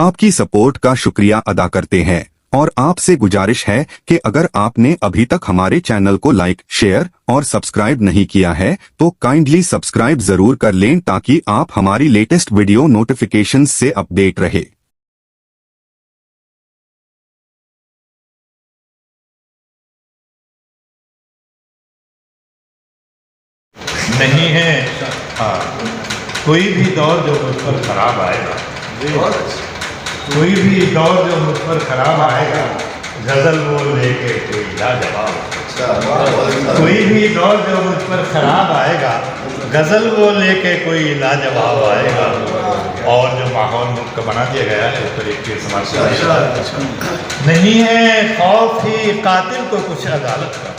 आपकी सपोर्ट का शुक्रिया अदा करते हैं और आपसे गुजारिश है कि अगर आपने अभी तक हमारे चैनल को लाइक, शेयर और सब्सक्राइब नहीं किया है तो काइंडली सब्सक्राइब जरूर कर लें ताकि आप हमारी लेटेस्ट वीडियो नोटिफिकेशंस से अपडेट रहे। नहीं है कोई भी दौर जो मुझ पर खराब आएगा, कोई भी दौर जो मुझ पर खराब आएगा, गजल वो लेके कोई लाजवाब। कोई भी दौर जो मुझ पर खराब आएगा, गजल वो लेके कोई लाजवाब आएगा। और जो माहौल मुल्क का बना दिया गया है उस पर एक समाज नहीं है खौफ ही कातिल को कुछ अदालत का,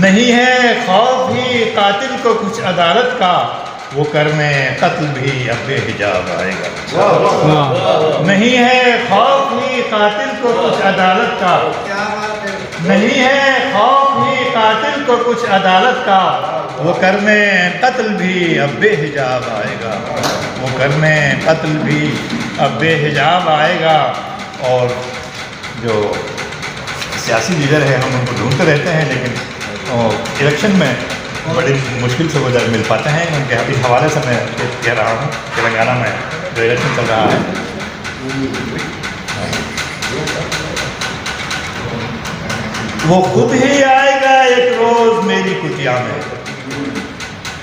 नहीं है खौफ ही कातिल को कुछ अदालत का, वो करने कत्ल भी अब बेहिजाब आएगा। नहीं है खौफ ही कातिल को कुछ अदालत का, नहीं है खौफ ही कातिल को कुछ अदालत का, वो करने कत्ल भी अब बेहिजाब आएगा, वो करने कत्ल भी अब बेहिजाब आएगा। और जो सियासी लीडर है हम उनको ढूंढते रहते हैं, लेकिन इलेक्शन में बड़ी मुश्किल से वो जब मिल पाते हैं। उनके इस हवाले से मैं कह रहा हूँ, तेलंगाना में जो इलेक्शन चल रहा है, वो खुद ही आएगा एक रोज़ मेरी कुटिया में,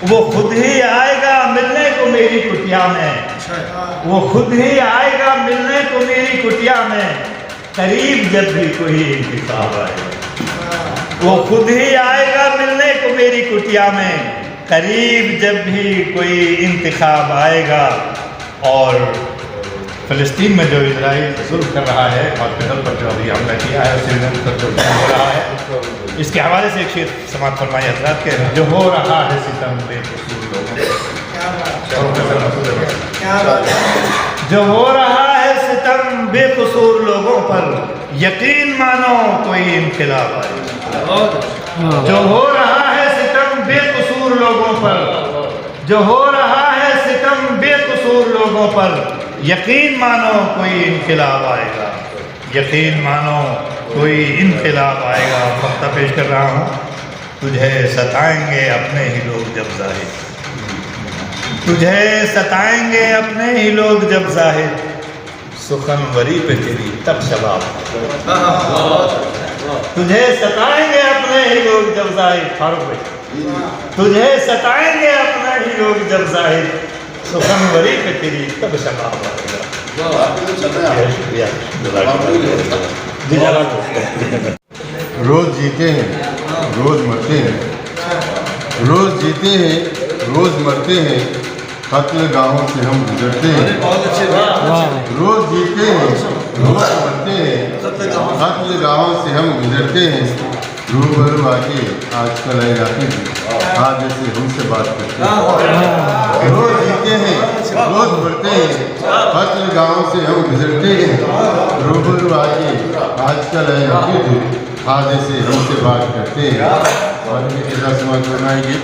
वो खुद ही आएगा मिलने को मेरी कुटिया में, वो खुद ही आएगा मिलने को मेरी कुटिया में, करीब जब भी कोई इंतखाब आएगा, वो खुद ही आएगा मिलने को मेरी कुटिया में, करीब जब भी कोई इंतखाब आएगा। और फ़लस्तीन में जो इजराइल जुल्म कर रहा है, हॉस्पिटल पर जो अभी हमला किया है, श्रीनगर पर जो हो रहा है, इसके हवाले से एक शेर समाप्त फरमाइए हज़रात के, जो हो रहा है सितम बेकसूर लोगों पर, जो हो रहा है सितम बेकसूर लोगों पर, यकीन मानो कोई इनकलाब आएगा। जो हो रहा है सितम बेकसूर लोगों पर, जो हो रहा है सितम बेकसूर लोगों पर, यकीन मानो कोई इनकलाब आएगा, यकीन मानो कोई इनकलाब आएगा। वक्ता पेश कर रहा हूँ, तुझे सताएंगे अपने ही लोग जब जाहिर, तुझे सताएंगे अपने ही लोग जब जाहिर, सुखनवरी पे तेरी तब शबाब, तुझे सताएंगे अपने ही लोग जब जाहिर, फारूक, तुझे सताएंगे अपने ही लोग जब जाहिर, सुखनवरी पे तेरी तब शबाब आएगा। रोज जीते हैं रोज मरते हैं, रोज जीते हैं रोज मरते हैं, कत्ल गाहों से हम गुजरते हैं। रोज जीते हैं रोज मरते हैं, कत्ल गाहों से हम गुजरते हैं, रूबरू आके आजकल आए जाते हैं, आज ऐसे हमसे बात करते हैं। रोज जीते हैं रोज मरते हैं, कत्ल गाहों से हम गुजरते हैं, रूबरू आके आजकल आए जाते थे, आज ऐसे हमसे बात करते हैं। और इनके समझ बनाएंगे,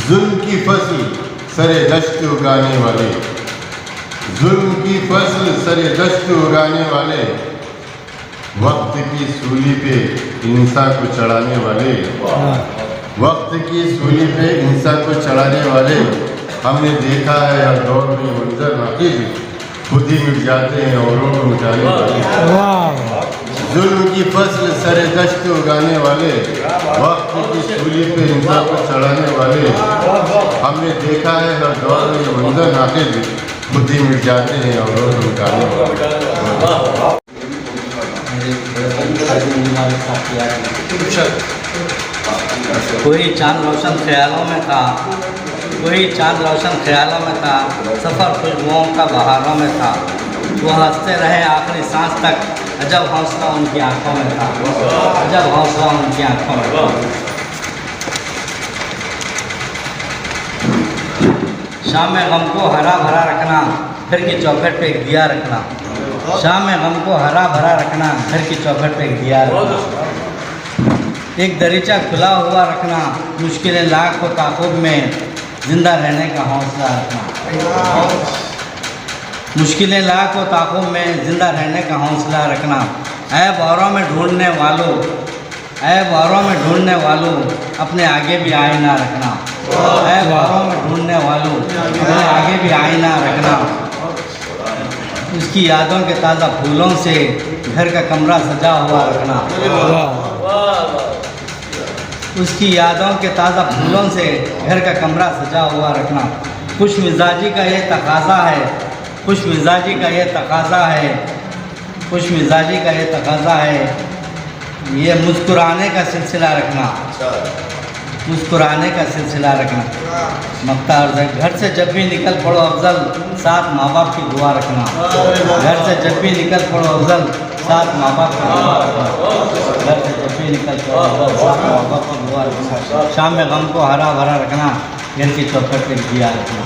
जुल्म की फसल सरे दश्त उगाने वाले, जुल्म की फसल सरे दश्त उगाने वाले, वक्त की सूली पे इंसान को चढ़ाने वाले, वक्त की सूली पे इंसान को चढ़ाने वाले, हमने देखा है हर दौर में मंजर नाकिद, खुद ही मिट जाते हैं औरों को मिटाने वाले। जुल्म की फसल सरे दश्त उगाने वाले, वक्त की सूली पे इंसान को चढ़ाने वाले, हमने देखा है हर दौर में मंजर नाकिद, खुद ही मिट जाते हैं औरों को मिटाने वाले। कोई चांद रोशन ख्यालों में था, कोई चांद रोशन ख्यालों में था, सफ़र खुशबुओं का बहारों में था, वो हंसते रहे आखिरी सांस तक, अजब हौसला उनकी आंखों में था, अजब हौसला उनकी आंखों में था। शाम में गम को हरा भरा रखना, घर की चौखट पे एक दिया रखना, शाम में गम को हरा भरा रखना, घर की चौखट पे एक दिया रखना, एक दरीचा खुला हुआ रखना, मुश्किलें लाख हो ताक़ुब में, जिंदा रहने का हौसला रखना। मुश्किलें लाखों ताकों में ज़िंदा रहने का हौसला रखना। ऐब औरों में ढूंढने वालों, ऐब औरों में ढूंढने वालों अपने आगे भी आईना रखना। ऐब औरों में ढूंढने वालों अपने आगे भी आईना रखना। उसकी यादों के ताज़ा फूलों से घर का कमरा सजा हुआ रखना। उसकी यादों के ताज़ा फूलों से घर का कमरा सजा हुआ रखना। खुश मिजाजी का ये तकाज़ा है, खुश मिजाजी का ये तकाज़ा है, खुश मिजाजी का ये तकाज़ा है, ये मुस्कुराने का सिलसिला रखना, मुस्कुराने का सिलसिला रखना। मक्ता अर्ज़ है, घर से जब भी निकल पड़ो अफजल साथ माँ बाप की दुआ रखना। घर से जब भी निकल पड़ो अफजल साथ माँ बाप की दुआ रखना। घर से जब भी निकल पड़ो अफजल साथ माँ बाप की दुआ रखना। शाम में गम को हरा भरा रखना, घर की चौखट पे दिया रखना।